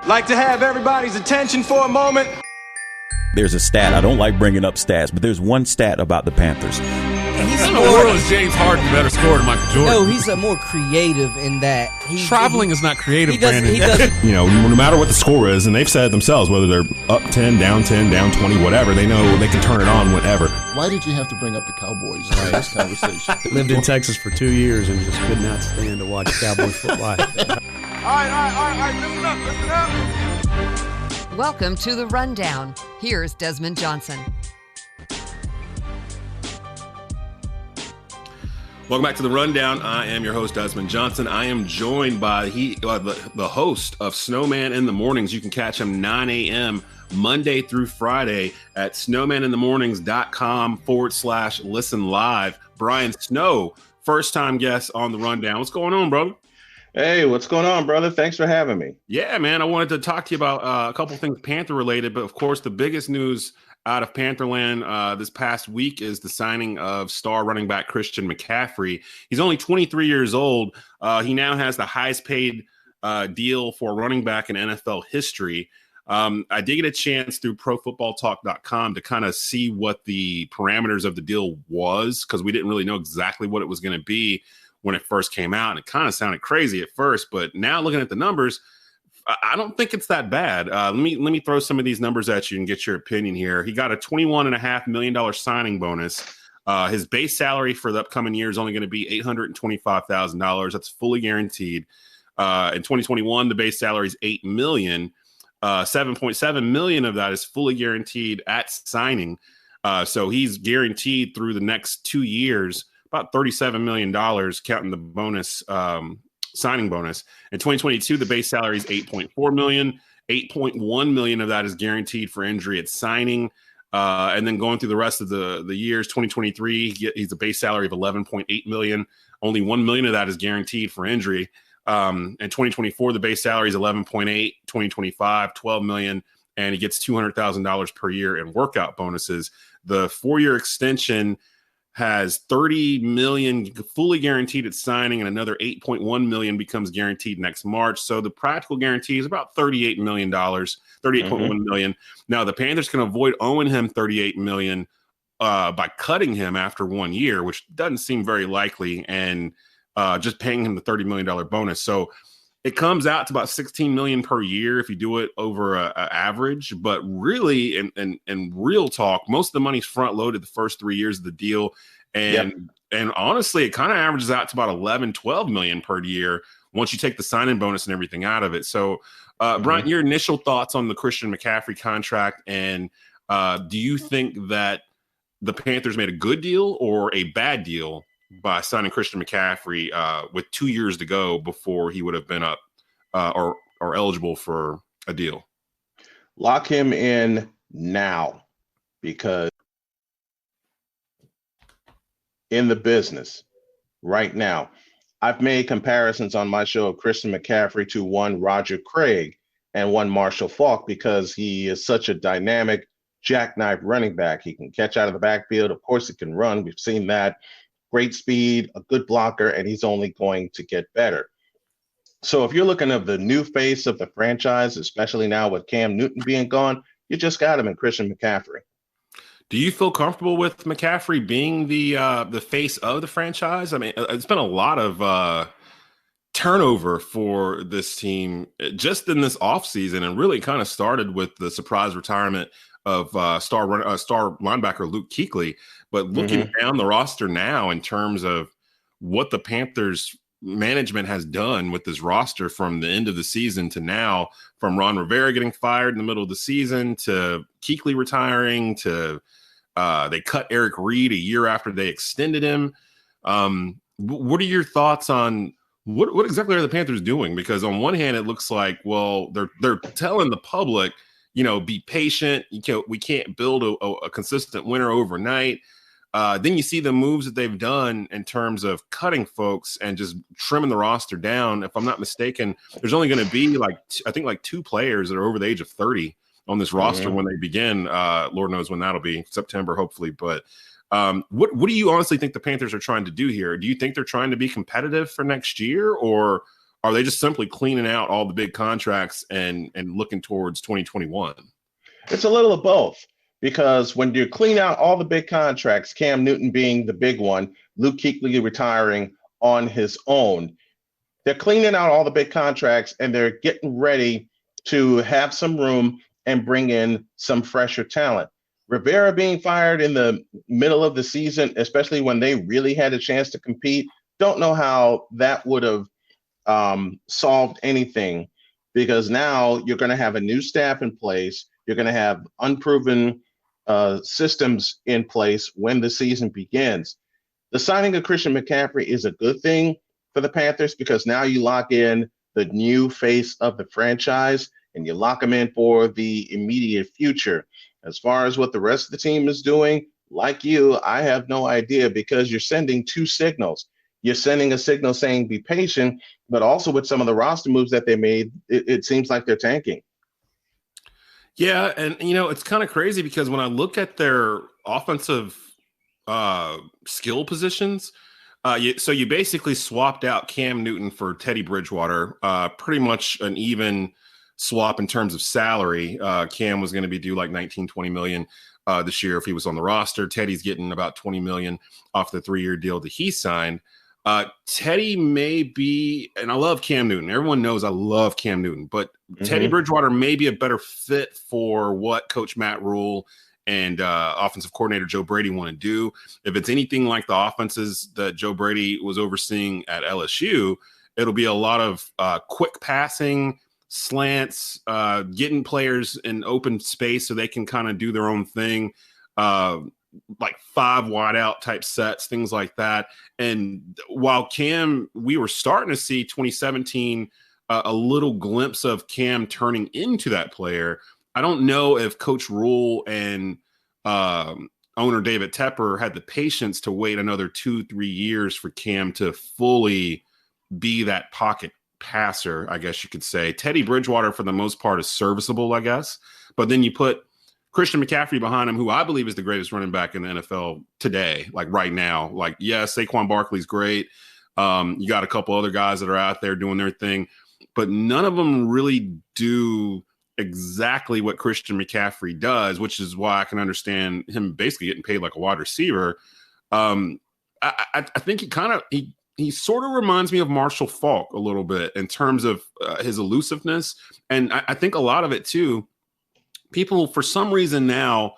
Like to have everybody's attention for a moment. There's a stat. I don't like bringing up stats, but there's one stat about the Panthers. He's in the world is James Harden better scorer than Michael Jordan? No, he's more creative in that. Traveling is not creative, Brandon. He doesn't. No matter what the score is, and they've said it themselves, whether they're up 10, down 20, whatever, they know they can turn it on whenever. Why did you have to bring up the Cowboys in this conversation? Lived in Texas for 2 years and just could not stand to watch Cowboys football. All right, listen up. Welcome to The Rundown. Here's Desmond Johnson. Welcome back to The Rundown. I am your host, Desmond Johnson. I am joined by the host of Snowman in the Mornings. You can catch him 9 a.m. Monday through Friday at snowmaninthemornings.com/listen live. Brian Snow, first-time guest on The Rundown. What's going on, brother? Hey, what's going on, brother? Thanks for having me. Yeah, man. I wanted to talk to you about a couple things Panther-related, but of course, the biggest news out of Pantherland this past week is the signing of star running back Christian McCaffrey. He's only 23 years old. He now has the highest paid deal for running back in NFL history. I did get a chance through ProFootballTalk.com to kind of see what the parameters of the deal was, because we didn't really know exactly what it was going to be when it first came out. And it kind of sounded crazy at first, but now looking at the numbers, I don't think it's that bad. Let me throw some of these numbers at you and get your opinion here. He got a $21.5 million signing bonus. His base salary for the upcoming year is only going to be $825,000. That's fully guaranteed. In 2021, the base salary is $8 million. $7.7 million of that is fully guaranteed at signing. So he's guaranteed through the next 2 years about $37 million, counting the bonus, signing bonus. In 2022, the base salary is $8.4 million. $8.1 million of that is guaranteed for injury at signing. And then going through the rest of the years, 2023, he's a base salary of $11.8 million. Only $1 million of that is guaranteed for injury. In 2024, the base salary is $11.8. 2025, $12 million. And he gets $200,000 per year in workout bonuses. The 4-year extension has $30 million fully guaranteed at signing, and another $8.1 million becomes guaranteed next March. So the practical guarantee is about $38 million, $38.1 million. Now the Panthers can avoid owing him $38 million by cutting him after 1 year, which doesn't seem very likely, and just paying him the $30 million bonus. So it comes out to about $16 million per year if you do it over a average. But really, in real talk, most of the money's front loaded the first 3 years of the deal. And honestly, it kind of averages out to about $11-12 million per year once you take the signing bonus and everything out of it. So, Brian, your initial thoughts on the Christian McCaffrey contract, and do you think that the Panthers made a good deal or a bad deal by signing Christian McCaffrey with 2 years to go before he would have been up or eligible for a deal? Lock him in now, because in the business right now, I've made comparisons on my show of Christian McCaffrey to one Roger Craig and one Marshall Faulk, because he is such a dynamic jackknife running back. He can catch out of the backfield. Of course, he can run. We've seen that. Great speed, a good blocker, and he's only going to get better. So if you're looking at the new face of the franchise, especially now with Cam Newton being gone, you just got him in Christian McCaffrey. Do you feel comfortable with McCaffrey being the face of the franchise? I mean, it's been a lot of turnover for this team just in this offseason, and really kind of started with the surprise retirement of star linebacker Luke Kuechly. But looking down the roster now in terms of what the Panthers management has done with this roster from the end of the season to now, from Ron Rivera getting fired in the middle of the season to Kuechly retiring to they cut Eric Reed a year after they extended him. What are your thoughts on what exactly are the Panthers doing? Because on one hand, it looks like, well, they're telling the public, be patient. We can't build a consistent winner overnight. Then you see the moves that they've done in terms of cutting folks and just trimming the roster down. If I'm not mistaken, there's only going to be I think 2 players that are over the age of 30 on this roster when they begin. Lord knows when that'll be, September, hopefully. But what do you honestly think the Panthers are trying to do here? Do you think they're trying to be competitive for next year, or Are they just simply cleaning out all the big contracts and looking towards 2021? It's a little of both, because when you clean out all the big contracts, Cam Newton being the big one, Luke Kuechly retiring on his own, they're cleaning out all the big contracts and they're getting ready to have some room and bring in some fresher talent. Rivera being fired in the middle of the season, especially when they really had a chance to compete, don't know how that would have solved anything, because now you're going to have a new staff in place. You're going to have unproven systems in place when the season begins. The signing of Christian McCaffrey is a good thing for the Panthers, because now you lock in the new face of the franchise and you lock them in for the immediate future. As far as what the rest of the team is doing, like you, I have no idea, because you're sending two signals. You're sending a signal saying be patient, but also with some of the roster moves that they made, it seems like they're tanking. Yeah, and it's kind of crazy, because when I look at their offensive skill positions, so you basically swapped out Cam Newton for Teddy Bridgewater, pretty much an even swap in terms of salary. Cam was going to be due like 19-20 million this year if he was on the roster. Teddy's getting about 20 million off the 3-year deal that he signed. Teddy may be, and I love Cam Newton. Everyone knows I love Cam Newton, but Teddy Bridgewater may be a better fit for what Coach Matt Rule and offensive coordinator Joe Brady want to do. If it's anything like the offenses that Joe Brady was overseeing at LSU, it'll be a lot of quick passing, slants, getting players in open space so they can kind of do their own thing, like 5 wide out type sets, things like that. And while Cam, we were starting to see 2017 a little glimpse of Cam turning into that player, I don't know if Coach Rule and owner David Tepper had the patience to wait another 2-3 years for Cam to fully be that pocket passer, I guess you could say. Teddy Bridgewater, for the most part, is serviceable, I guess. But then you put Christian McCaffrey behind him, who I believe is the greatest running back in the NFL today, like right now. Like, yes, Saquon Barkley's great. You got a couple other guys that are out there doing their thing, but none of them really do exactly what Christian McCaffrey does, which is why I can understand him basically getting paid like a wide receiver. I think he sort of reminds me of Marshall Faulk a little bit in terms of his elusiveness. And I think a lot of it too, people for some reason now,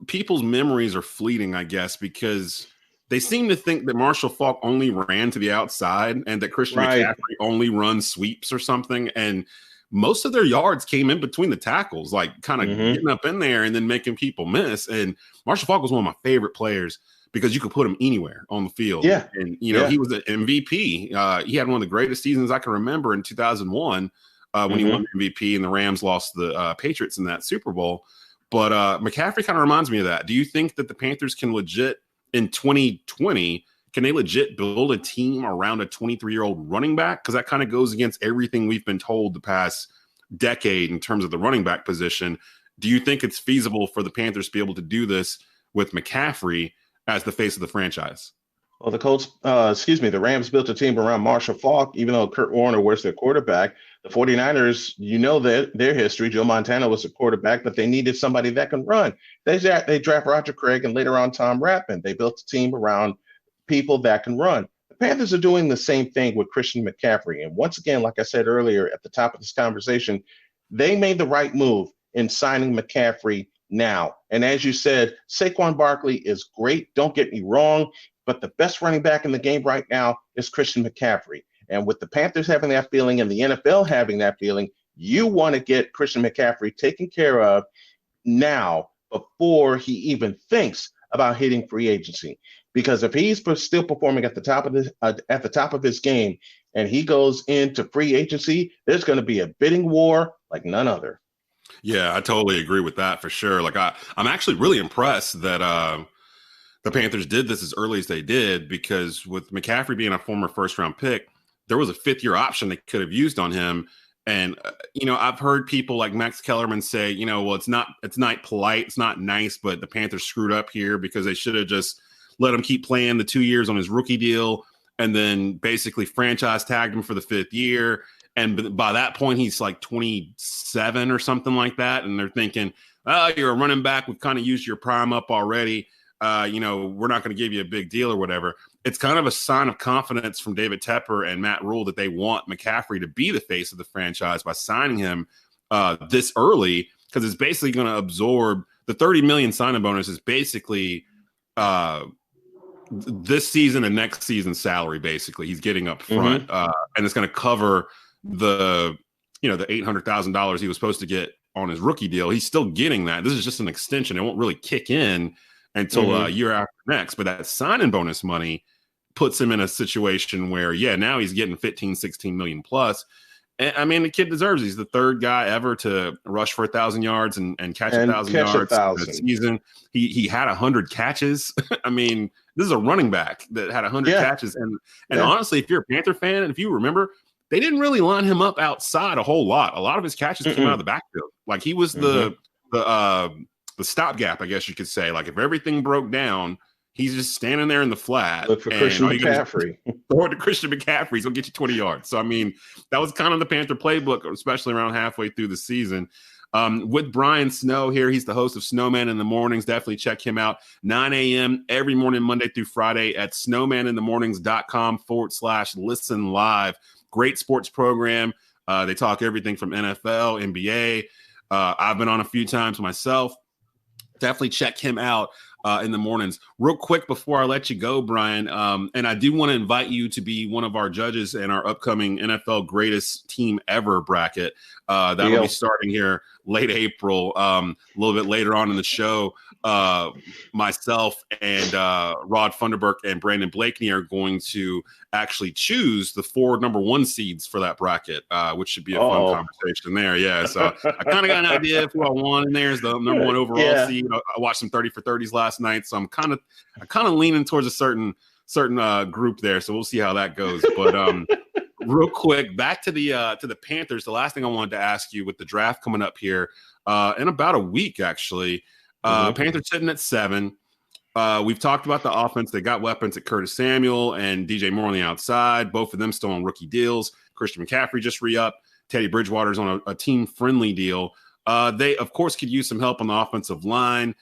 people's memories are fleeting, I guess, because they seem to think that Marshall Faulk only ran to the outside and that Christian McCaffrey only runs sweeps or something. And most of their yards came in between the tackles, like kind of getting up in there and then making people miss. And Marshall Faulk was one of my favorite players because you could put him anywhere on the field. Yeah. And, he was an MVP. He had one of the greatest seasons I can remember in 2001 when he won the MVP and the Rams lost the Patriots in that Super Bowl. But McCaffrey kind of reminds me of that. Do you think that the Panthers can legit in 2020, can they legit build a team around a 23-year-old running back? Because that kind of goes against everything we've been told the past decade in terms of the running back position. Do you think it's feasible for the Panthers to be able to do this with McCaffrey as the face of the franchise? Well, the Rams built a team around Marshall Faulk, even though Kurt Warner was their quarterback. The 49ers, their history. Joe Montana was the quarterback, but they needed somebody that can run. They draft Roger Craig and later on Tom Rappin. They built a team around people that can run. The Panthers are doing the same thing with Christian McCaffrey. And once again, like I said earlier at the top of this conversation, they made the right move in signing McCaffrey now. And as you said, Saquon Barkley is great. Don't get me wrong, but the best running back in the game right now is Christian McCaffrey. And with the Panthers having that feeling and the NFL having that feeling, you want to get Christian McCaffrey taken care of now before he even thinks about hitting free agency. Because if he's still performing at the top of his game and he goes into free agency, there's going to be a bidding war like none other. Yeah, I totally agree with that for sure. Like I'm actually really impressed that the Panthers did this as early as they did, because with McCaffrey being a former first-round pick, there was a 5th-year option they could have used on him. And, I've heard people like Max Kellerman say, well, it's not polite, it's not nice, but the Panthers screwed up here because they should have just let him keep playing the 2 years on his rookie deal and then basically franchise tagged him for the 5th year. And by that point, he's like 27 or something like that. And they're thinking, oh, you're a running back. We've kind of used your prime up already. We're not going to give you a big deal or whatever. It's kind of a sign of confidence from David Tepper and Matt Rule that they want McCaffrey to be the face of the franchise by signing him this early, because it's basically going to absorb the $30 million signing bonus is basically this season and next season's salary. Basically, he's getting up front, and it's going to cover the $800,000 he was supposed to get on his rookie deal. He's still getting that. This is just an extension. It won't really kick in until a year after next. But that signing bonus money puts him in a situation where, now he's getting 15, 16 million plus. And I mean, the kid deserves it. He's the 3rd guy ever to rush for 1,000 yards and catch 1,000 yards in a season. He had 100 catches. I mean, this is a running back that had 100 catches. And honestly, if you're a Panther fan, and if you remember, they didn't really line him up outside a whole lot. A lot of his catches came out of the backfield. Like he was the stopgap, I guess you could say. Like if everything broke down, he's just standing there in the flat. Look for Christian McCaffrey. Or to Christian McCaffrey. He's going to get you 20 yards. So, I mean, that was kind of the Panther playbook, especially around halfway through the season. With Brian Snow here, he's the host of Snowman in the Mornings. Definitely check him out. 9 a.m. every morning, Monday through Friday at snowmaninthemornings.com/listen live. Great sports program. They talk everything from NFL, NBA. I've been on a few times myself. Definitely check him out in the mornings. Real quick before I let you go, Brian, and I do want to invite you to be one of our judges in our upcoming NFL Greatest Team Ever bracket. That'll be starting here late April, a little bit later on in the show. Myself and Rod Funderburk and Brandon Blakeney are going to actually choose the 4 number 1 seeds for that bracket, which should be a fun conversation there. Yeah, so I kind of got an idea of who I want in there as the number 1 overall seed. I watched some 30 for 30s last night, so I'm kind of leaning towards a certain group there. So we'll see how that goes. But real quick, back to the Panthers. The last thing I wanted to ask you, with the draft coming up here in about a week, actually. Panthers sitting at 7. We've talked about the offense. They got weapons at Curtis Samuel and DJ Moore on the outside. Both of them still on rookie deals. Christian McCaffrey just re-upped. Teddy Bridgewater's on a team-friendly deal. They, of course, could use some help on the offensive line.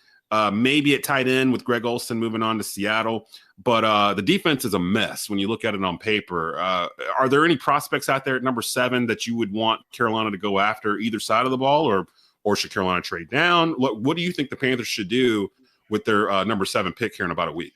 Maybe at tight end with Greg Olsen moving on to Seattle. But the defense is a mess when you look at it on paper. Are there any prospects out there at number 7 that you would want Carolina to go after either side of the ball, or should Carolina trade down? What do you think the Panthers should do with their number 7 pick here in about a week?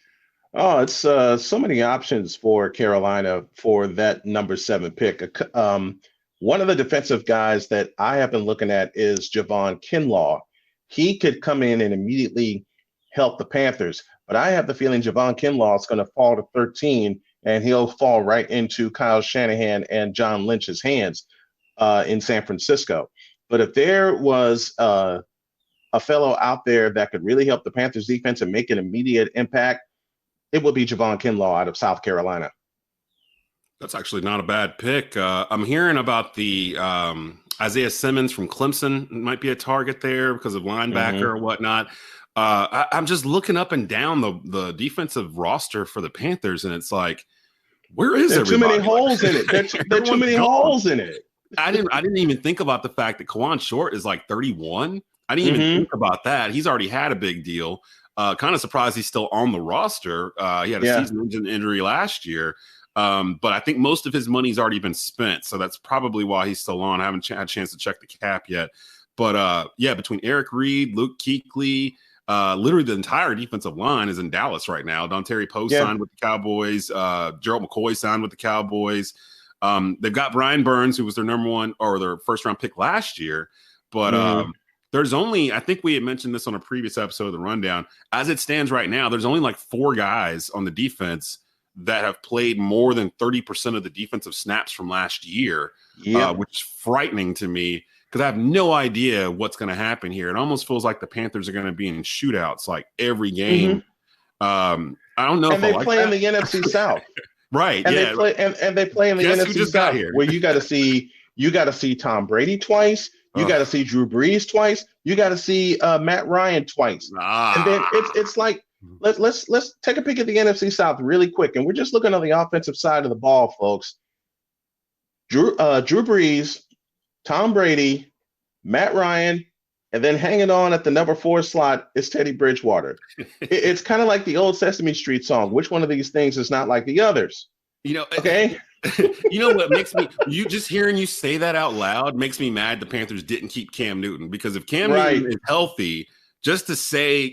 Oh, it's so many options for Carolina for that number 7 pick. One of the defensive guys that I have been looking at is Javon Kinlaw. He could come in and immediately help the Panthers, but I have the feeling Javon Kinlaw is going to fall to 13, and he'll fall right into Kyle Shanahan and John Lynch's hands in San Francisco. But if there was a fellow out there that could really help the Panthers defense and make an immediate impact, it would be Javon Kinlaw out of South Carolina. That's actually not a bad pick. I'm hearing about the Isaiah Simmons from Clemson might be a target there because of linebacker or whatnot. I'm just looking up and down the defensive roster for the Panthers, and it's like, where is everybody? Too many holes in it. There are too many holes in it. I didn't even think about the fact that Kawan Short is like 31. I didn't even think about that. He's already had a big deal. Kind of surprised he's still on the roster. He had a season injury last year. But I think most of his money's already been spent. So that's probably why he's still on. I haven't had a chance to check the cap yet. But between Eric Reed, Luke Kuechly, literally the entire defensive line is in Dallas right now. Dontari Poe signed with the Cowboys. Gerald McCoy signed with the Cowboys. They've got Brian Burns, who was their number 1 or their first round pick last year. But there's only, I think we had mentioned this on a previous episode of the Rundown. As it stands right now, there's only like 4 guys on the defense that have played more than 30% of the defensive snaps from last year, which is frightening to me because I have no idea what's going to happen here. It almost feels like the Panthers are going to be in shootouts like every game. I don't know. And they play in the NFC South. Right. And they play in the NFC South, where you got to see Tom Brady twice. You got to see Drew Brees twice. You got to see Matt Ryan twice. And then it's like Let's take a peek at the NFC South really quick, and we're just looking on the offensive side of the ball, folks. Drew Brees, Tom Brady, Matt Ryan, and then hanging on at the number 4 slot is Teddy Bridgewater. It's kind of like the old Sesame Street song. Which one of these things is not like the others? Okay. You know what makes me just hearing you say that out loud makes me mad the Panthers didn't keep Cam Newton, because if Cam Newton is healthy, just to say,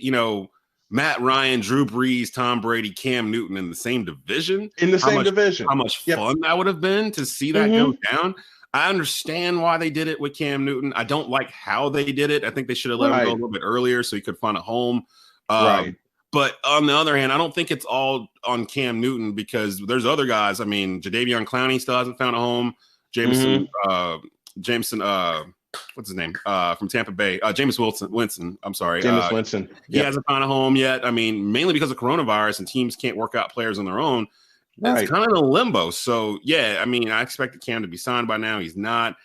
Matt Ryan, Drew Brees, Tom Brady, Cam Newton in the same division. How much fun that would have been to see that go down. I understand why they did it with Cam Newton. I don't like how they did it. I think they should have let him go a little bit earlier so he could find a home. But on the other hand, I don't think it's all on Cam Newton, because there's other guys. I mean, Jadeveon Clowney still hasn't found a home. Jameson, what's his name? From Tampa Bay. Jameis Winston. I'm sorry. Jameis Winston. He hasn't found a home yet. I mean, mainly because of coronavirus and teams can't work out players on their own. It's kind of in a limbo. So, yeah, I mean, I expected Cam to be signed by now. He's not.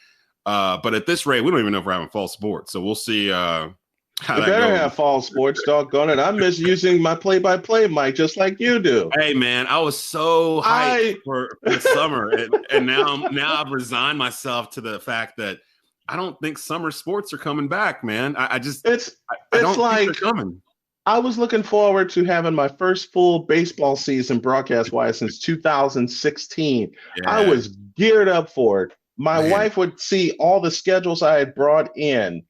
But at this rate, we don't even know if we're having fall sports. So we'll see how that better goes. have fall sports, doggone it. I miss using my play-by-play mic just like you do. Hey, man, I was so hyped for the summer. And now I've resigned myself to the fact that I don't think summer sports are coming back, man. I don't think they're coming. I was looking forward to having my first full baseball season broadcast-wise since 2016. Yeah. I was geared up for it. My wife would see all the schedules I had brought in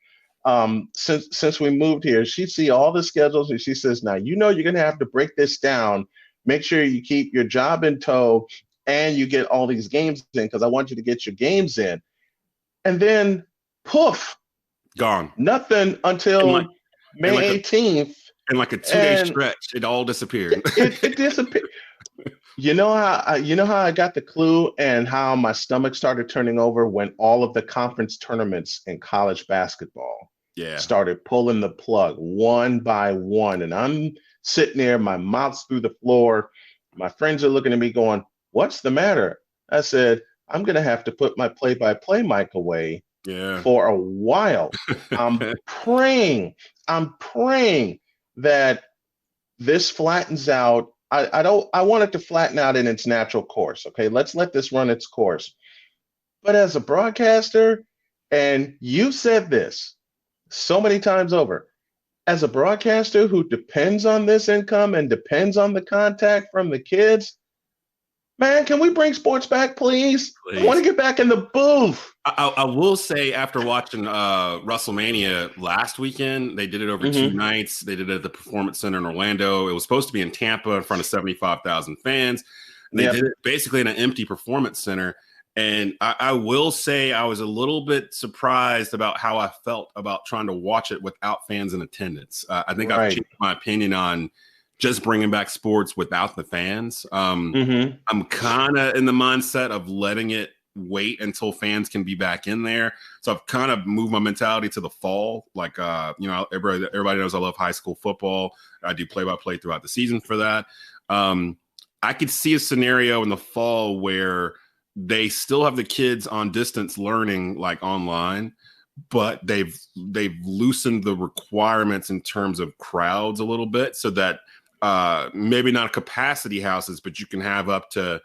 since we moved here. She'd see all the schedules, and she says, now, you're going to have to break this down. Make sure you keep your job in tow and you get all these games in, because I want you to get your games in. And then, poof. Gone. Nothing until May 18th. And like a 2-day stretch, it all disappeared. It disappeared. You know how I got the clue and how my stomach started turning over when all of the conference tournaments in college basketball started pulling the plug one by one. And I'm sitting there, my mouth's through the floor. My friends are looking at me going, what's the matter? I said, I'm going to have to put my play-by-play mic away for a while. I'm praying that this flattens out. I want it to flatten out in its natural course. Okay, let's let this run its course. But as a broadcaster, and you've said this so many times over, as a broadcaster who depends on this income and depends on the contact from the kids, man, can we bring sports back, please? I want to get back in the booth. I will say, after watching WrestleMania last weekend, they did it over 2 nights. They did it at the Performance Center in Orlando. It was supposed to be in Tampa in front of 75,000 fans. And they did it basically in an empty Performance Center. And I will say I was a little bit surprised about how I felt about trying to watch it without fans in attendance. I think I've changed my opinion on just bringing back sports without the fans. I'm kind of in the mindset of letting it wait until fans can be back in there. So I've kind of moved my mentality to the fall. Like, everybody knows I love high school football. I do play-by-play throughout the season for that. I could see a scenario in the fall where they still have the kids on distance learning, like online, but they've loosened the requirements in terms of crowds a little bit, so that maybe not capacity houses, but you can have up to,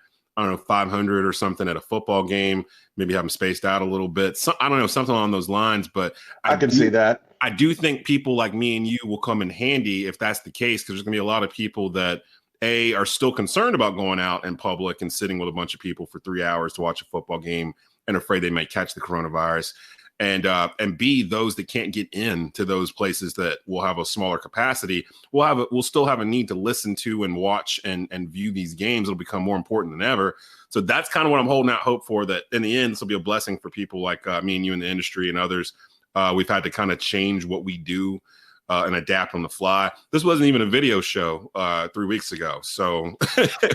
500 or something at a football game, maybe have them spaced out a little bit. So, I don't know, something along those lines, but I can see that. I do think people like me and you will come in handy if that's the case, because there's going to be a lot of people that are still concerned about going out in public and sitting with a bunch of people for 3 hours to watch a football game and afraid they might catch the coronavirus. And B, those that can't get into those places that will have a smaller capacity, we'll still have a need to listen to and watch and view these games. It'll become more important than ever. So that's kind of what I'm holding out hope for, that in the end, this will be a blessing for people like me and you in the industry and others. We've had to kind of change what we do and adapt on the fly. This wasn't even a video show 3 weeks ago. So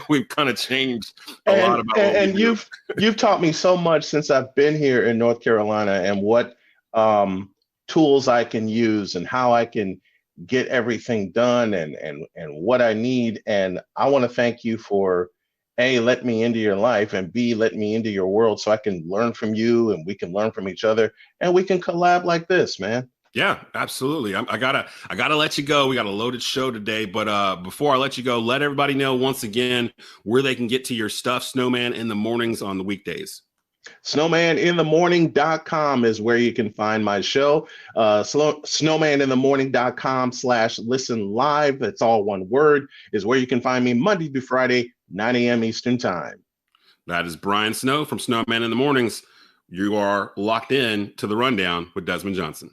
we've kind of changed a lot about what and you've taught me so much since I've been here in North Carolina, and what tools I can use and how I can get everything done and what I need. And I want to thank you for A, let me into your life, and B, let me into your world so I can learn from you and we can learn from each other and we can collab like this, man. Yeah, absolutely. I gotta let you go. We got a loaded show today, but before I let you go, let everybody know once again where they can get to your stuff. Snowman in the mornings on the weekdays. Snowmaninthemorning.com is where you can find my show. Snowmaninthemorning.com/listen live. It's all one word, is where you can find me Monday through Friday, 9 a.m. Eastern time. That is Brian Snow from Snowman in the Mornings. You are locked in to the Rundown with Desmond Johnson.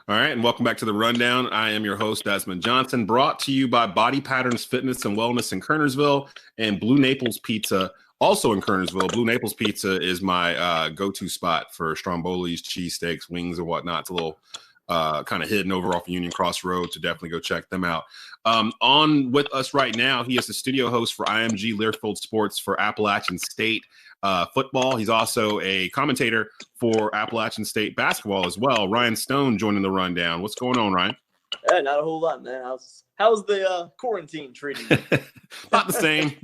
All right, and welcome back to the Rundown. I am your host, Desmond Johnson, brought to you by Body Patterns Fitness and Wellness in Kernersville and Blue Naples Pizza, also in Kernersville. Blue Naples Pizza is my go-to spot for strombolis, cheesesteaks, wings, and whatnot. It's a little kind of hidden over off Union Cross Road, so definitely go check them out. On with us right now, he is the studio host for IMG Learfield Sports for Appalachian State football. He's also a commentator for Appalachian State basketball as well. Ryan Stone joining the Rundown. What's going on, Ryan? Not a whole lot, man. How's the quarantine treating you? About the same.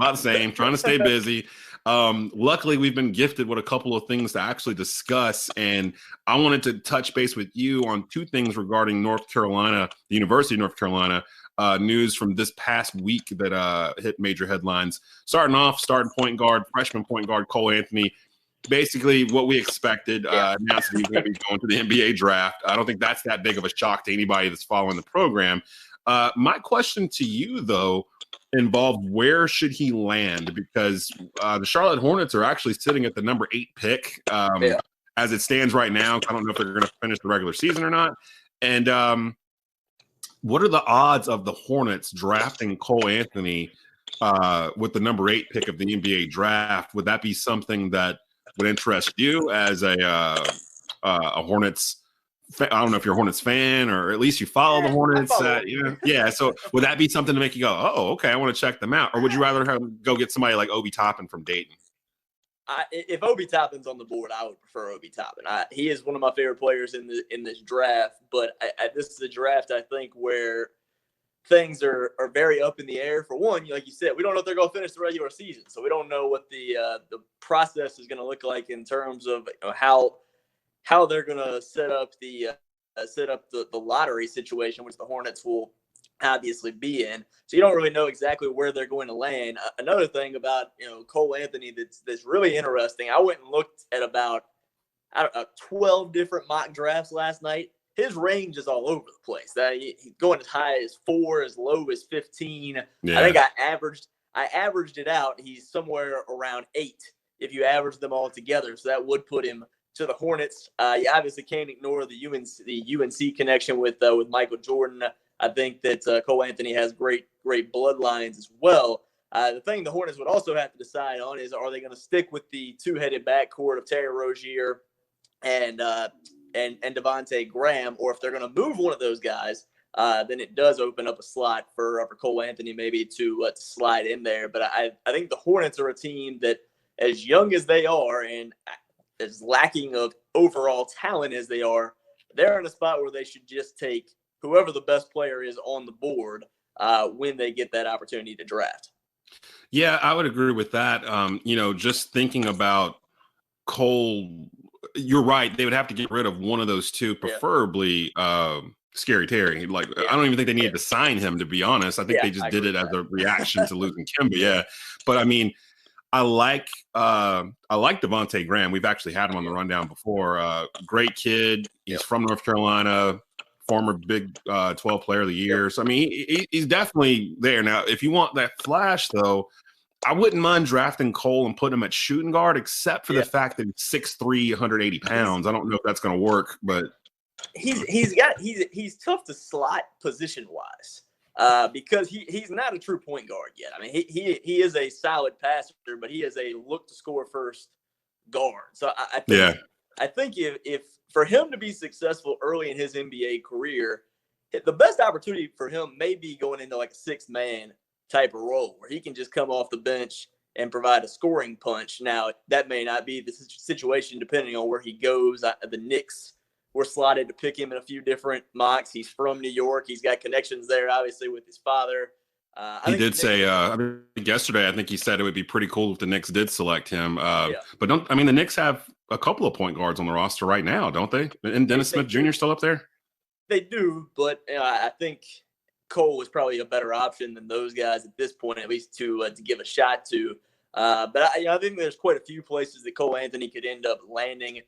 Trying to stay busy. Luckily, we've been gifted with a couple of things to actually discuss, and I wanted to touch base with you on two things regarding North Carolina, the University of North Carolina, news from this past week that hit major headlines. Starting point guard, freshman point guard Cole Anthony, basically what we expected, announced that he's going to be going to the NBA draft. I don't think that's that big of a shock to anybody that's following the program. My question to you, though, involved where should he land, because the Charlotte Hornets are actually sitting at the number 8 pick as it stands right now. I don't know if they're going to finish the regular season or not. And what are the odds of the Hornets drafting Cole Anthony with the number 8 pick of the NBA draft? Would that be something that would interest you as a Hornets? I don't know if you're a Hornets fan or at least you follow the Hornets. So would that be something to make you go, oh, okay, I want to check them out? Or would you rather go get somebody like Obi Toppin from Dayton? If Obi Toppin's on the board, I would prefer Obi Toppin. He is one of my favorite players in this draft, but this is a draft, I think, where things are very up in the air. For one, like you said, we don't know if they're going to finish the regular season, so we don't know what the process is going to look like in terms of how they're going to set up the lottery situation, which the Hornets will obviously be in. So you don't really know exactly where they're going to land. Another thing about Cole Anthony that's really interesting, I went and looked at about 12 different mock drafts last night. His range is all over the place. He's going as high as 4, as low as 15. Yeah. I think I averaged it out. He's somewhere around 8 if you average them all together. So that would put him to the Hornets. You obviously can't ignore the UNC connection with Michael Jordan. I think that Cole Anthony has great bloodlines as well. The thing the Hornets would also have to decide on is, are they going to stick with the two-headed backcourt of Terry Rozier and Devontae Graham, or if they're going to move one of those guys, then it does open up a slot for Cole Anthony maybe to slide in there. But I think the Hornets are a team that, as young as they are and as lacking of overall talent as they are, they're in a spot where they should just take whoever the best player is on the board when they get that opportunity to draft. Yeah, I would agree with that. Just thinking about Cole, you're right. They would have to get rid of one of those two, preferably Scary Terry. I don't even think they needed to sign him, to be honest. I think they just did it as a reaction to losing Kemba. Yeah. But I mean, I like Devontae Graham. We've actually had him on the Rundown before. Great kid. He's from North Carolina, former Big 12 Player of the Year. So, I mean, he's definitely there. Now, if you want that flash, though, I wouldn't mind drafting Cole and putting him at shooting guard, except for the fact that he's 6'3", 180 pounds. I don't know if that's going to work, but he's tough to slot position-wise. Because he's not a true point guard yet. I mean, he is a solid passer, but he is a look-to-score-first guard. So I think if for him to be successful early in his NBA career, the best opportunity for him may be going into like a 6-man type of role where he can just come off the bench and provide a scoring punch. Now, that may not be the situation depending on where he goes. The Knicks were slotted to pick him in a few different mocks. He's from New York. He's got connections there, obviously, with his father. He did say yesterday, I think he said it would be pretty cool if the Knicks did select him. But the Knicks have a couple of point guards on the roster right now, don't they? And Dennis Smith Jr. still up there? They do, but I think Cole is probably a better option than those guys at this point, at least to give a shot to. But I think there's quite a few places that Cole Anthony could end up landing.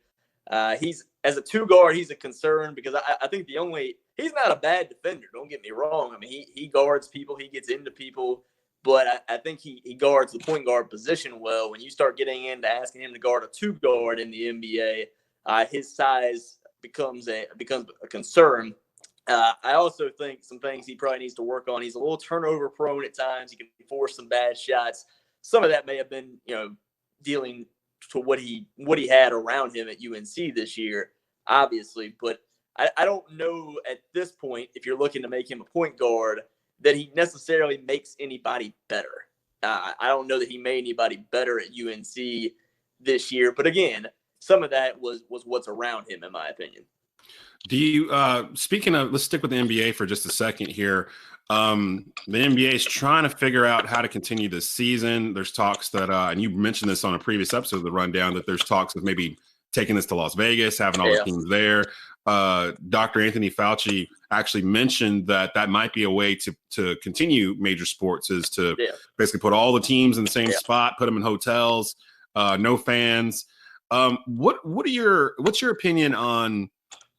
He's as a 2 guard, he's a concern because I think he's not a bad defender. Don't get me wrong. I mean, he guards people, he gets into people, but I think he guards the point guard position well. When you start getting into asking him to guard a 2 guard in the NBA, his size becomes a concern. I also think some things he probably needs to work on. He's a little turnover prone at times. He can force some bad shots. Some of that may have been, dealing to what he had around him at UNC this year, obviously. But I don't know at this point, if you're looking to make him a point guard, that he necessarily makes anybody better. I don't know that he made anybody better at UNC this year. But again, some of that was what's around him, in my opinion. Do you, speaking of, let's stick with the NBA for just a second here. The NBA is trying to figure out how to continue this season. There's talks that, and you mentioned this on a previous episode of the Rundown, that there's talks of maybe taking this to Las Vegas, having all the teams there. Dr. Anthony Fauci actually mentioned that might be a way to continue major sports, is to basically put all the teams in the same spot, put them in hotels, no fans. What's your opinion on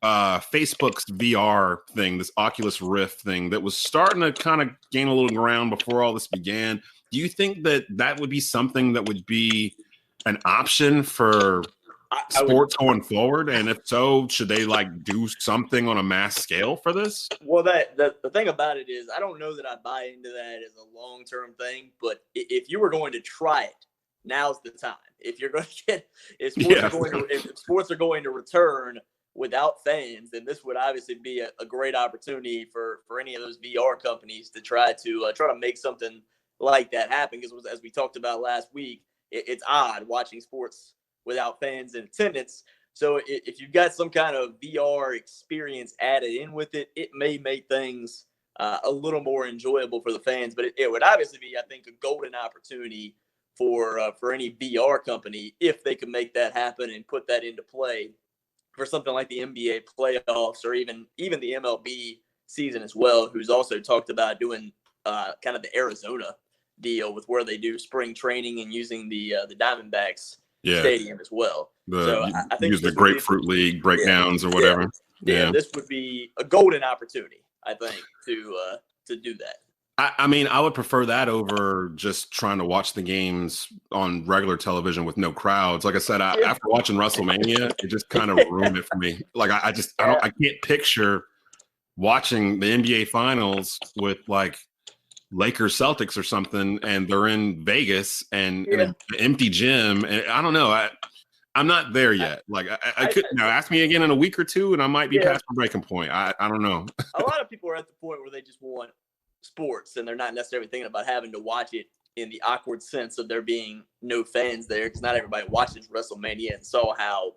Facebook's VR thing, this Oculus Rift thing that was starting to kind of gain a little ground before all this began? Do you think that would be something that would be an option for sports going forward? And if so, should they do something on a mass scale for this? Well, the thing about it is, I don't know that I buy into that as a long-term thing, but if you were going to try it, now's the time. If you're going to if sports are going to return without fans, then this would obviously be a great opportunity for any of those VR companies to try to make something like that happen. Because as we talked about last week, it's odd watching sports without fans in attendance. So if you've got some kind of VR experience added in with it, it may make things a little more enjoyable for the fans. But it would obviously be, I think, a golden opportunity for any VR company if they could make that happen and put that into play for something like the NBA playoffs or even the MLB season as well, who's also talked about doing kind of the Arizona deal with where they do spring training and using the Diamondbacks stadium as well. I think use the Grapefruit League breakdowns or whatever. Yeah, this would be a golden opportunity, I think, to do that. I mean, I would prefer that over just trying to watch the games on regular television with no crowds. Like I said, after watching WrestleMania, it just kind of ruined it for me. I can't picture watching the NBA Finals with Lakers Celtics or something, and they're in Vegas and in an empty gym. And I don't know. I'm not there yet. I could ask me again in a week or two, and I might be past my breaking point. I don't know. A lot of people are at the point where they just want sports, and they're not necessarily thinking about having to watch it in the awkward sense of there being no fans there, because not everybody watches WrestleMania and saw how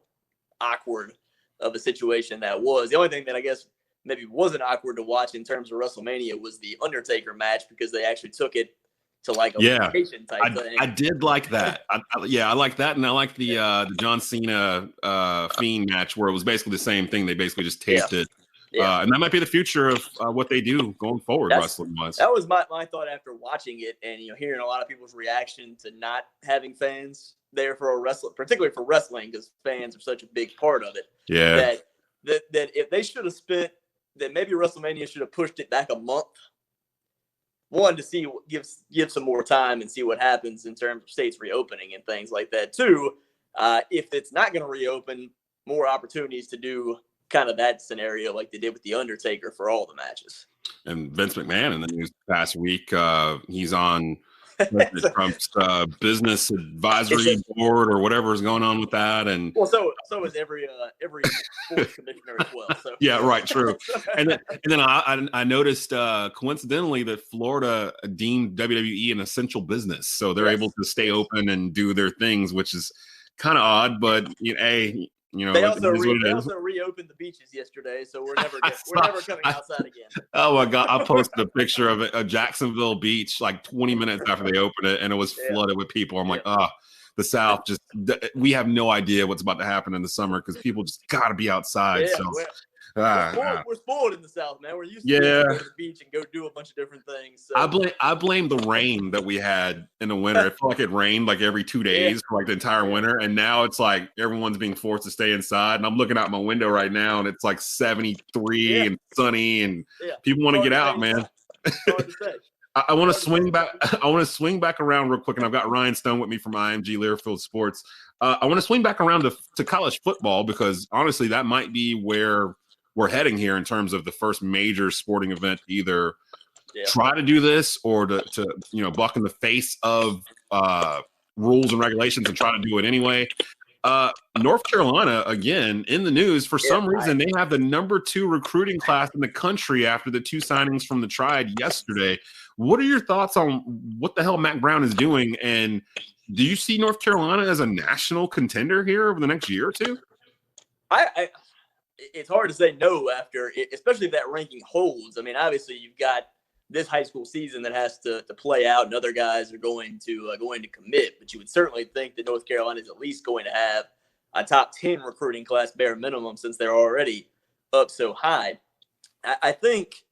awkward of a situation that was. The only thing that I guess maybe wasn't awkward to watch in terms of WrestleMania was the Undertaker match, because they actually took it to a vacation type thing. I did like that. I like that, and I like the John Cena Fiend match, where it was basically the same thing. They basically just taped it. And that might be the future of what they do going forward, wrestling-wise. That was my thought after watching it, and hearing a lot of people's reaction to not having fans there for a wrestling, particularly for wrestling, because fans are such a big part of it. Yeah. That if they should have spent, that maybe WrestleMania should have pushed it back a month. One, to give some more time and see what happens in terms of states reopening and things like that. Two, if it's not going to reopen, more opportunities to do kind of that scenario like they did with the Undertaker for all the matches. And Vince McMahon in the news past week, he's on Trump's business advisory board or whatever is going on with that. And so is every sports commissioner as well. So. Yeah, right, true. And then I noticed coincidentally that Florida deemed WWE an essential business, so they're able to stay open and do their things, which is kind of odd, but they also reopened the beaches yesterday, so we're never coming outside again. Oh my God! I posted a picture of a Jacksonville beach 20 minutes after they opened it, and it was flooded with people. I'm like, the South, we have no idea what's about to happen in the summer because people just got to be outside. Yeah, So we're spoiled in the South, man. We're used to go to the beach and go do a bunch of different things. So. I blame the rain that we had in the winter. It felt like it rained like every 2 days for like the entire winter, and now it's like everyone's being forced to stay inside. And I'm looking out my window right now, and it's like 73 and sunny, and people want to get out, man. I want to swing back. I want to swing back around real quick, and I've got Ryan Stone with me from IMG Learfield Sports. I want to swing back around to college football because honestly, that might be where we're heading here in terms of the first major sporting event. Either try to do this or to buck in the face of rules and regulations and try to do it anyway. North Carolina, again, in the news. For some reason, they have the number 2 recruiting class in the country after the 2 signings from the Triad yesterday. What are your thoughts on what the hell Mac Brown is doing? And do you see North Carolina as a national contender here over the next year or two? It's hard to say no after, especially if that ranking holds. I mean, obviously, you've got this high school season that has to play out, and other guys are going to commit. But you would certainly think that North Carolina is at least going to have a top 10 recruiting class bare minimum since they're already up so high. I think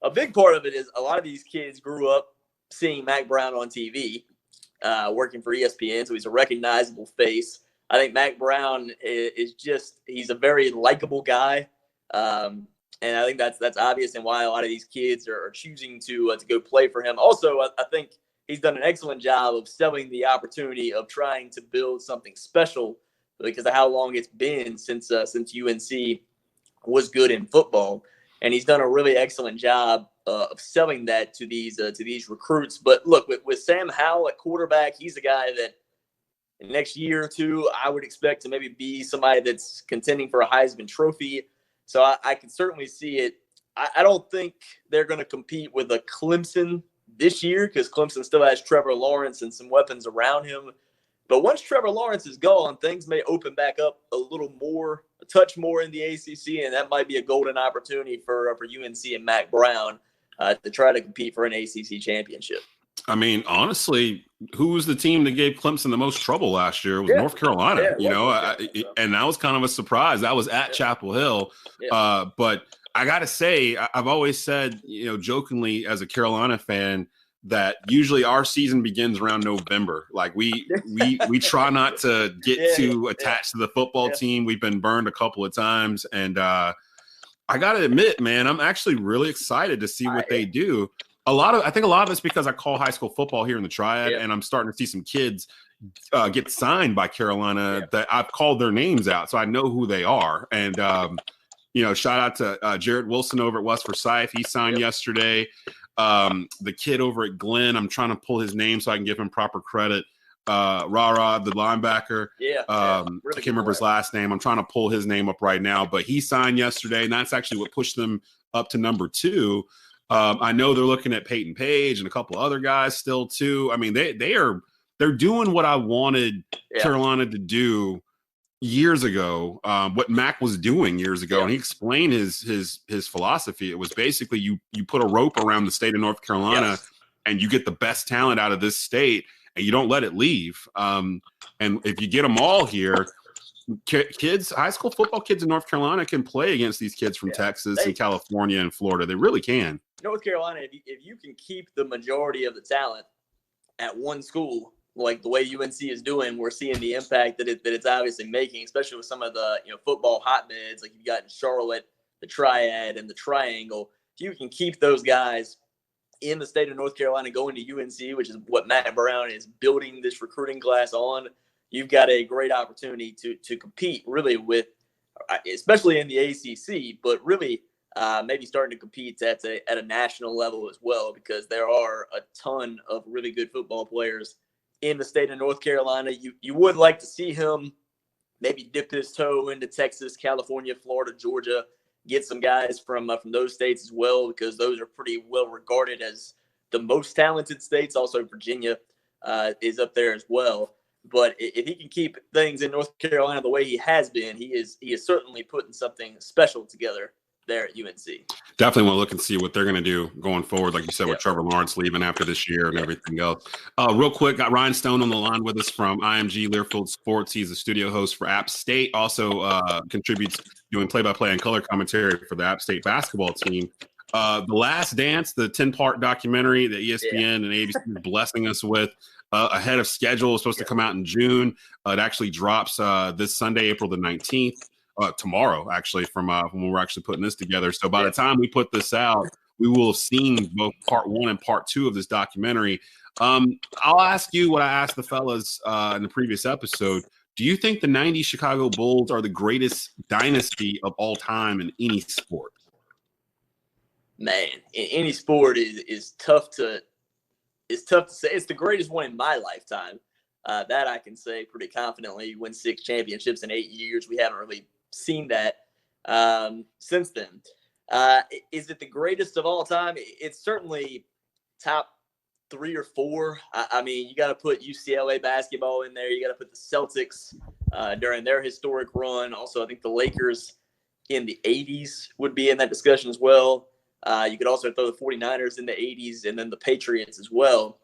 a big part of it is a lot of these kids grew up seeing Mac Brown on TV, working for ESPN, so he's a recognizable face. I think Mac Brown he's a very likable guy. And I think that's obvious and why a lot of these kids are choosing to go play for him. Also, I think he's done an excellent job of selling the opportunity of trying to build something special because of how long it's been since UNC was good in football. And he's done a really excellent job of selling that to these recruits. But look, with Sam Howell at quarterback, he's a guy that next year or two, I would expect to maybe be somebody that's contending for a Heisman Trophy. So I can certainly see it. I don't think they're going to compete with a Clemson this year because Clemson still has Trevor Lawrence and some weapons around him. But once Trevor Lawrence is gone, things may open back up a touch more in the ACC, and that might be a golden opportunity for UNC and Mac Brown to try to compete for an ACC championship. I mean, honestly, who was the team that gave Clemson the most trouble last year? It was North Carolina, and that was kind of a surprise. That was at Chapel Hill. But I got to say, I've always said, jokingly as a Carolina fan, that usually our season begins around November. Like we try not to get too attached to the football team. We've been burned a couple of times. And I got to admit, man, I'm actually really excited to see what they do. I think a lot of it's because I call high school football here in the Triad, and I'm starting to see some kids get signed by Carolina that I've called their names out, so I know who they are. And shout out to Jarrett Wilson over at West Forsyth. He signed yesterday. The kid over at Glenn, I'm trying to pull his name so I can give him proper credit. Rara, the linebacker. I can't remember his last name. I'm trying to pull his name up right now, but he signed yesterday, and that's actually what pushed them up to number 2. I know they're looking at Peyton Page and a couple other guys still too. I mean, they're doing what I wanted Carolina to do years ago. What Mac was doing years ago, and he explained his philosophy. It was basically you put a rope around the state of North Carolina, and you get the best talent out of this state, and you don't let it leave. And if you get them all here, kids, high school football kids in North Carolina can play against these kids from Texas and California and Florida. They really can. North Carolina, if you can keep the majority of the talent at one school, like the way UNC is doing, we're seeing the impact that it's obviously making, especially with some of the football hotbeds like you've got in Charlotte, the Triad and the Triangle. If you can keep those guys in the state of North Carolina going to UNC, which is what Matt Brown is building this recruiting class on, you've got a great opportunity to compete really with, especially in the ACC, but really maybe starting to compete at a national level as well, because there are a ton of really good football players in the state of North Carolina. You would like to see him maybe dip his toe into Texas, California, Florida, Georgia, get some guys from those states as well, because those are pretty well regarded as the most talented states. Also, Virginia is up there as well. But if he can keep things in North Carolina the way he has been, he is certainly putting something special together there at UNC. Definitely want to look and see what they're going to do going forward, like you said, with Trevor Lawrence leaving after this year and everything else. Real quick, got Ryan Stone on the line with us from IMG Learfield Sports. He's a studio host for App State, also contributes doing play-by-play and color commentary for the App State basketball team. The Last Dance, the 10-part documentary that ESPN and ABC is blessing us with ahead of schedule, is supposed to come out in June. It actually drops this Sunday, April the 19th. Tomorrow, actually, from when we're actually putting this together. So by the time we put this out, we will have seen both part 1 and part 2 of this documentary. I'll ask you what I asked the fellas in the previous episode. Do you think the 90s Chicago Bulls are the greatest dynasty of all time in any sport? Man, in any sport is tough to say. It's the greatest one in my lifetime. That I can say pretty confidently. Win 6 championships in 8 years. We haven't really seen that since then. Is it the greatest of all time? It's certainly top 3 or 4. I mean, you got to put UCLA basketball in there. You got to put the Celtics during their historic run. Also, I think the Lakers in the 80s would be in that discussion as well. You could also throw the 49ers in the 80s and then the Patriots as well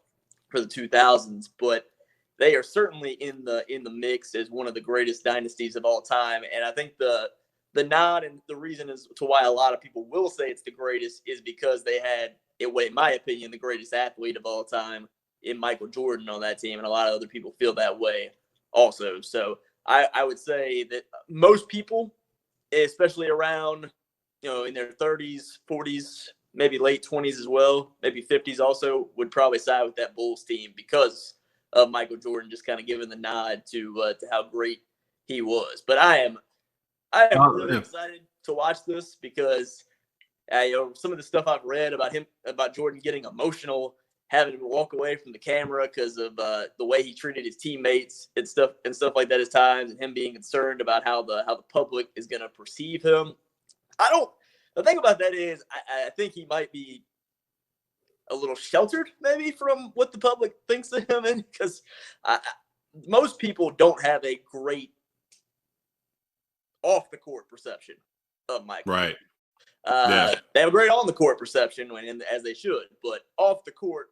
for the 2000s. But they are certainly in the mix as one of the greatest dynasties of all time. And I think the nod and the reason as to why a lot of people will say it's the greatest is because they had, in my opinion, the greatest athlete of all time in Michael Jordan on that team. And a lot of other people feel that way also. So I would say that most people, especially around, in their 30s, 40s, maybe late 20s as well, maybe 50s also, would probably side with that Bulls team because of Michael Jordan just kind of giving the nod to how great he was. But I am really excited to watch this because some of the stuff I've read about Jordan getting emotional, having to walk away from the camera because of the way he treated his teammates and stuff like that at times, and him being concerned about how the public is going to perceive him. The thing about that is I think he might be a little sheltered maybe from what the public thinks of him, and because most people don't have a great off the court perception of Michael. Right. They have a great on the court perception as they should, but off the court,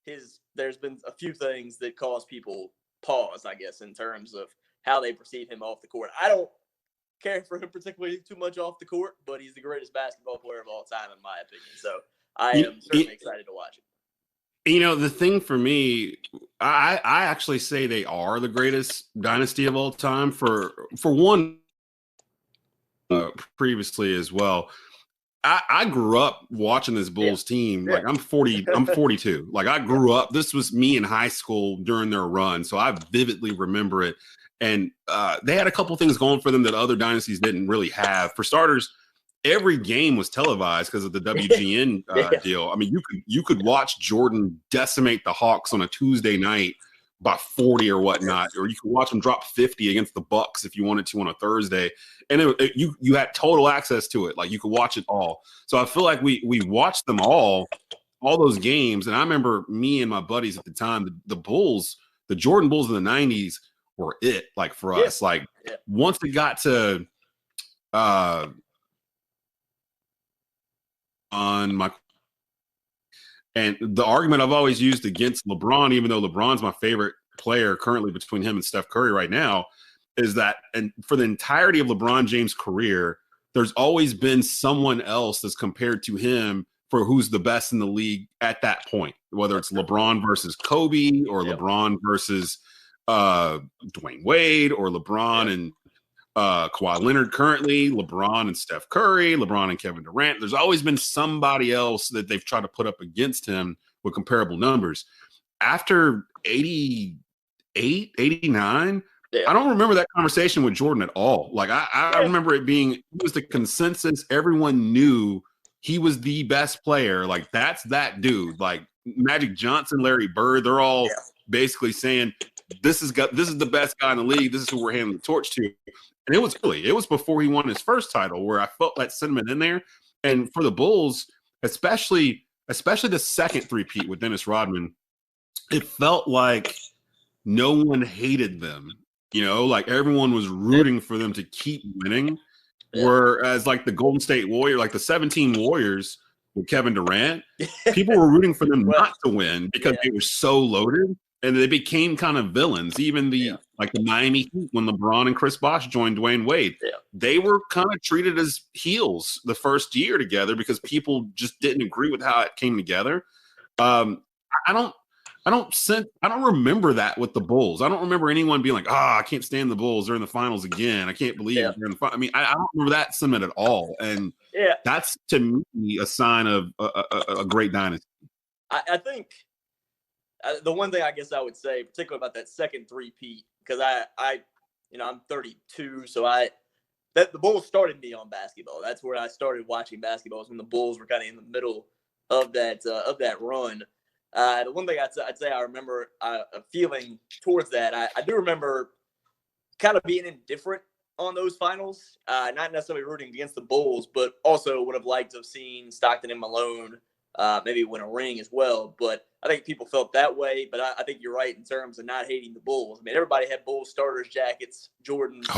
there's been a few things that cause people pause, I guess, in terms of how they perceive him off the court. I don't care for him particularly too much off the court, but he's the greatest basketball player of all time, in my opinion. So I am certainly excited to watch it. The thing for me, I actually say they are the greatest dynasty of all time for one, previously as well. I grew up watching this Bulls team. Like I'm 42. Like I grew up, this was me in high school during their run. So I vividly remember it. And they had a couple things going for them that other dynasties didn't really have. For starters, every game was televised because of the WGN deal. I mean, you could watch Jordan decimate the Hawks on a Tuesday night by 40 or whatnot, or you could watch them drop 50 against the Bucks if you wanted to on a Thursday, and you had total access to it. Like you could watch it all. So I feel like we watched them all those games. And I remember me and my buddies at the time, the Bulls, the Jordan Bulls in the 90s were it. Like for us, once it got to on my. And the argument I've always used against LeBron, even though LeBron's my favorite player currently between him and Steph Curry right now, is that, and for the entirety of LeBron James' career, there's always been someone else that's compared to him for who's the best in the league at that point, whether it's LeBron versus Kobe or LeBron versus Dwayne Wade or LeBron and Kawhi Leonard currently, LeBron and Steph Curry, LeBron and Kevin Durant. There's always been somebody else that they've tried to put up against him with comparable numbers. After 88, 89, I don't remember that conversation with Jordan at all. Like I remember it being, it was the consensus. Everyone knew he was the best player. Like that's that dude. Like Magic Johnson, Larry Bird, they're all basically saying this is the best guy in the league. This is who we're handing the torch to. And it was before he won his first title where I felt that sentiment in there. And for the Bulls, especially the second three-peat with Dennis Rodman, it felt like no one hated them. Like everyone was rooting for them to keep winning. were as like the Golden State Warrior, like the 17 Warriors with Kevin Durant. People were rooting for them not to win because they were so loaded, and they became kind of villains. Even the Miami Heat, when LeBron and Chris Bosh joined Dwayne Wade, they were kind of treated as heels the first year together because people just didn't agree with how it came together. I don't remember that with the Bulls. I don't remember anyone being like, I can't stand the Bulls. They're in the finals again. I can't believe they're in the finals. I mean, I don't remember that sentiment at all. And that's, to me, a sign of a great dynasty. I think the one thing I guess I would say, particularly about that second three-peat, because I'm 32, so the Bulls started me on basketball. That's where I started watching basketball, was when the Bulls were kind of in the middle of that run. The one thing I'd say I remember feeling towards that, I do remember kind of being indifferent on those finals, not necessarily rooting against the Bulls, but also would have liked to have seen Stockton and Malone maybe win a ring as well. But I think people felt that way. But I think you're right in terms of not hating the Bulls. I mean, everybody had Bulls starters jackets, Jordans,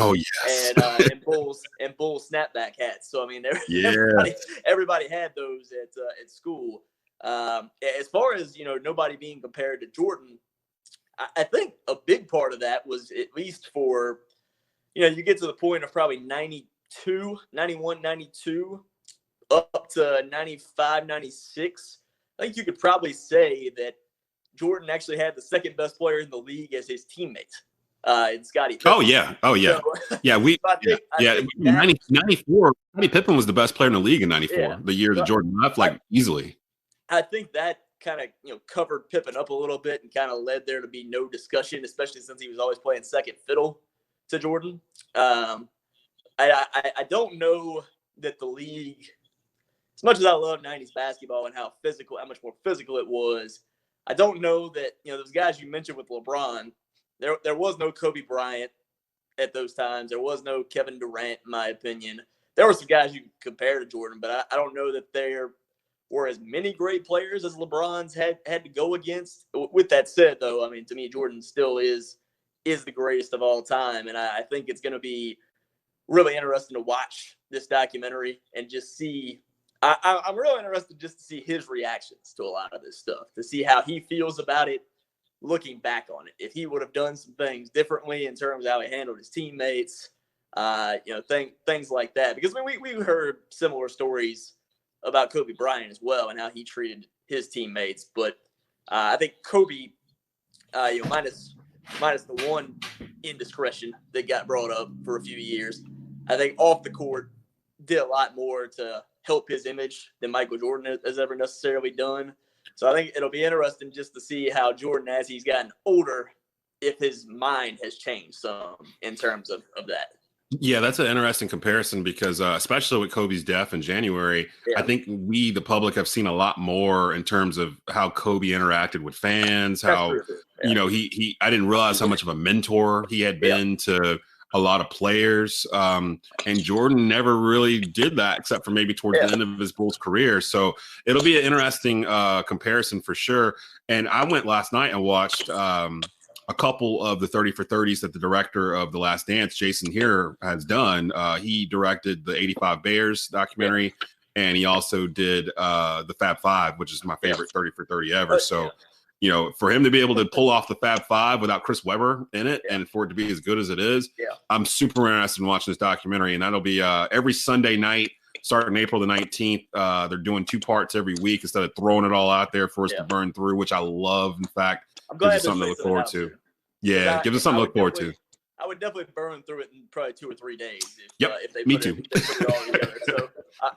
and Bulls snapback hats. So I mean, everybody had those at school. As far as, nobody being compared to Jordan, I think a big part of that was, at least for, you get to the point of probably 92, 91, 92, up to 95, 96. I think you could probably say that Jordan actually had the second best player in the league as his teammate, in Scottie Pippen. Oh yeah. So, yeah. 94, Scottie Pippen was the best player in the league in 94, the year that Jordan left, easily. I think that kind of, covered Pippen up a little bit and kind of led there to be no discussion, especially since he was always playing second fiddle to Jordan. I don't know that the league, as much as I love 90s basketball and how much more physical it was, I don't know that, those guys you mentioned with LeBron, there was no Kobe Bryant at those times. There was no Kevin Durant, in my opinion. There were some guys you could compare to Jordan, but I don't know that they're were as many great players as LeBron's had to go against. With that said, though, I mean, to me, Jordan still is the greatest of all time. And I think it's going to be really interesting to watch this documentary and just see. I'm really interested just to see his reactions to a lot of this stuff, to see how he feels about it looking back on it. If he would have done some things differently in terms of how he handled his teammates, things like that. Because we heard similar stories about Kobe Bryant as well and how he treated his teammates. But I think Kobe, minus the one indiscretion that got brought up for a few years, I think off the court did a lot more to help his image than Michael Jordan has ever necessarily done. So I think it'll be interesting just to see how Jordan, as he's gotten older, if his mind has changed some in terms of that. Yeah, that's an interesting comparison because especially with Kobe's death in January, I think we, the public, have seen a lot more in terms of how Kobe interacted with fans, how, he I didn't realize how much of a mentor he had been to a lot of players. And Jordan never really did that except for maybe towards the end of his Bulls career. So it'll be an interesting comparison for sure. And I went last night and watched a couple of the 30 for 30s that the director of The Last Dance, Jason Here, has done. He directed the 85 Bears documentary, and he also did the Fab Five, which is my favorite 30 for 30 ever. So, for him to be able to pull off the Fab Five without Chris Webber in it and for it to be as good as it is, I'm super interested in watching this documentary. And that'll be every Sunday night, starting April the 19th. They're doing 2 parts every week instead of throwing it all out there for us to burn through, which I love. In fact, gives us something to look forward to. Yeah, gives us something to look forward to. I would definitely burn through it in probably 2 or 3 days. If they me put too. It, put it all together. So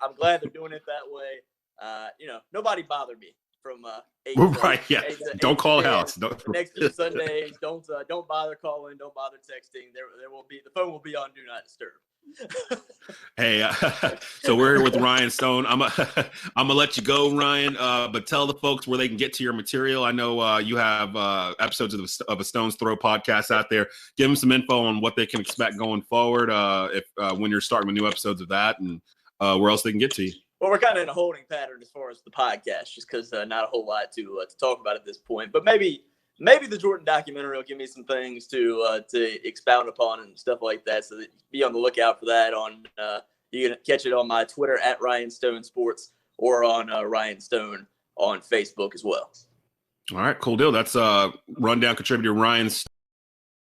I'm glad they're doing it that way. Nobody bothered me from 8 to don't call house. The next 2 Sundays, don't bother calling, don't bother texting. There will be, the phone will be on Do Not Disturb. Hey, so we're here with Ryan Stone. I'm gonna let you go, Ryan. But tell the folks where they can get to your material. I know you have episodes of a Stone's Throw podcast out there. Give them some info on what they can expect going forward. When you're starting with new episodes of that, and where else they can get to you. Well, we're kind of in a holding pattern as far as the podcast, just because not a whole lot to talk about at this point. But maybe the Jordan documentary will give me some things to expound upon and stuff like that. So that be on the lookout for that on You can catch it on my Twitter at Ryan Stone Sports or on Ryan Stone on Facebook as well. All right, cool deal. That's rundown contributor Ryan